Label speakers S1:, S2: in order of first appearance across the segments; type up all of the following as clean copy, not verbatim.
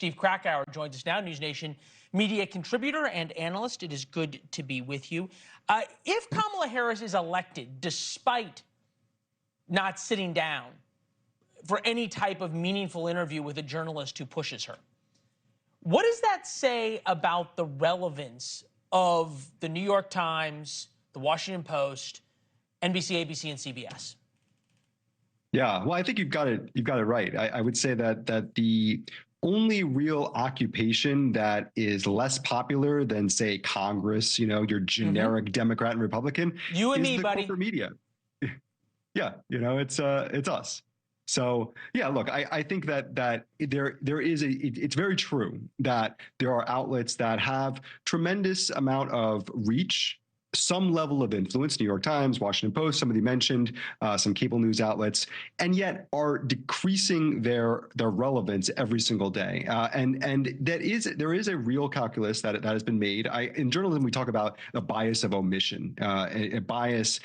S1: Steve Krakauer joins us now, NewsNation media contributor and analyst. It is good to be with you. If Kamala Harris is elected, despite not sitting down for any type of meaningful interview with a journalist who pushes her, what does that say about the relevance of the New York Times, the Washington Post, NBC, ABC, and CBS?
S2: Yeah, well, I think you've got it right. I would say that the only real occupation that is less popular than, say, Congress, your generic Democrat and Republican,
S1: you and
S2: is
S1: me,
S2: the
S1: buddy.
S2: corporate media. Yeah, it's us. So yeah, look, I think that it's very true that there are outlets that have tremendous amount of reach, some level of influence, New York Times, Washington Post, somebody mentioned, some cable news outlets, and yet are decreasing their relevance every single day. And there is a real calculus that has been made. In journalism, we talk about the bias of omission, a bias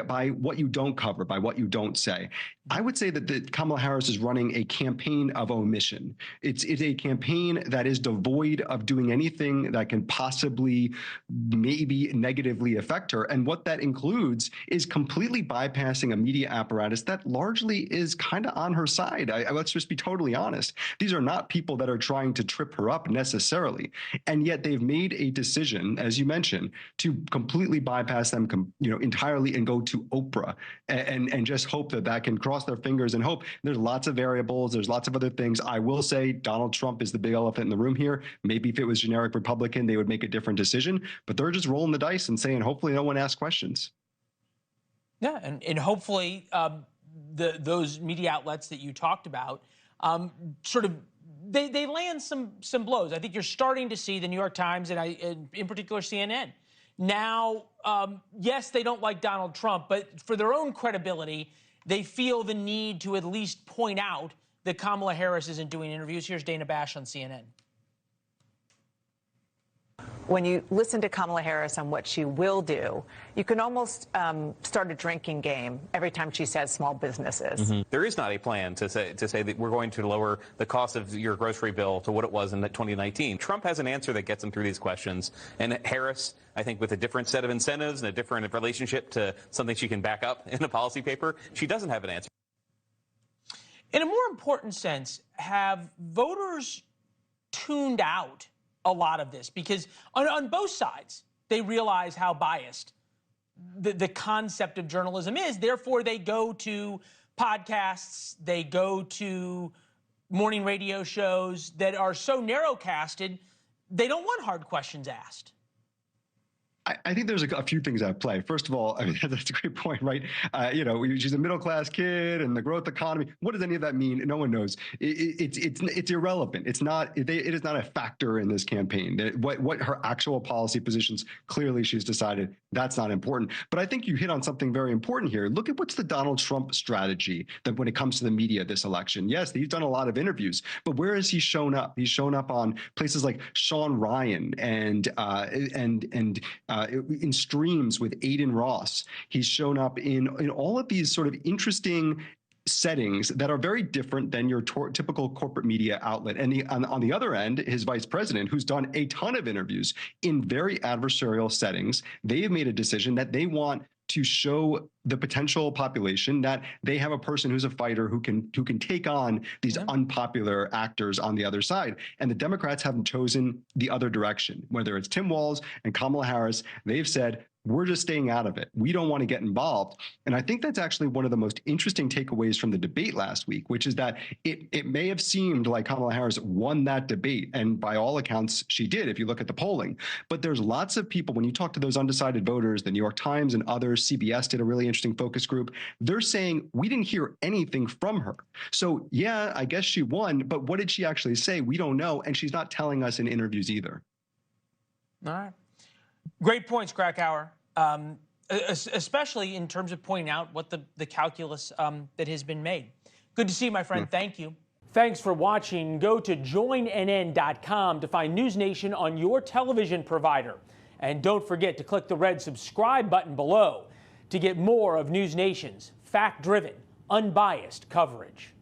S2: by what you don't cover, by what you don't say. I would say that Kamala Harris is running a campaign of omission. It's a campaign that is devoid of doing anything that can possibly maybe negatively affect her. And what that includes is completely bypassing a media apparatus that largely is kind of on her side. Let's just be totally honest. These are not people that are trying to trip her up necessarily. And yet they've made a decision, as you mentioned, to completely bypass them entirely and go to Oprah and just hope that can cross their fingers and hope. There's lots of variables. There's lots of other things. I will say Donald Trump is the big elephant in the room here. Maybe if it was generic Republican, they would make a different decision, but they're just rolling the dice and saying, hopefully no one asks questions.
S1: Yeah, and hopefully those media outlets that you talked about they land some blows. I think you're starting to see the New York Times and in particular CNN. Now, yes, they don't like Donald Trump, but for their own credibility, they feel the need to at least point out that Kamala Harris isn't doing interviews. Here's Dana Bash on CNN.
S3: When you listen to Kamala Harris on what she will do, you can almost start a drinking game every time she says small businesses.
S4: There is not a plan to say that we're going to lower the cost of your grocery bill to what it was in 2019. Trump has an answer that gets him through these questions. And Harris, I think with a different set of incentives and a different relationship to something she can back up in a policy paper, she doesn't have an answer.
S1: In a more important sense, have voters tuned out a lot of this? Because on both sides, they realize how biased the concept of journalism is. Therefore, they go to podcasts, they go to morning radio shows that are so narrow-casted, they don't want hard questions asked.
S2: I think there's a few things at play. First of all, I mean, that's a great point, right? She's a middle-class kid and the growth economy. What does any of that mean? No one knows. It's irrelevant. It is not a factor in this campaign. What her actual policy positions, clearly she's decided that's not important. But I think you hit on something very important here. Look at what's the Donald Trump strategy that when it comes to the media this election. Yes, he's done a lot of interviews, but where has he shown up? He's shown up on places like Sean Ryan and in streams with Aiden Ross. He's shown up in all of these sort of interesting settings that are very different than your typical corporate media outlet. And on the other end, his vice president, who's done a ton of interviews in very adversarial settings, they have made a decision that they want to show the potential population that they have a person who's a fighter who can take on these unpopular actors on the other side. And the Democrats haven't chosen the other direction. Whether it's Tim Walz and Kamala Harris, they've said, we're just staying out of it. We don't want to get involved. And I think that's actually one of the most interesting takeaways from the debate last week, which is that it may have seemed like Kamala Harris won that debate. And by all accounts, she did, if you look at the polling. But there's lots of people, when you talk to those undecided voters, the New York Times and others, CBS did a really interesting focus group, they're saying, we didn't hear anything from her. So yeah, I guess she won, but what did she actually say? We don't know. And she's not telling us in interviews either.
S1: All right. Great points, Krakauer. Especially in terms of pointing out what the calculus that has been made. Good to see you, my friend. Thank you. Thanks for watching. Go to joinnn.com to find NewsNation on your television provider. And don't forget to click the red subscribe button below to get more of NewsNation's fact-driven, unbiased coverage.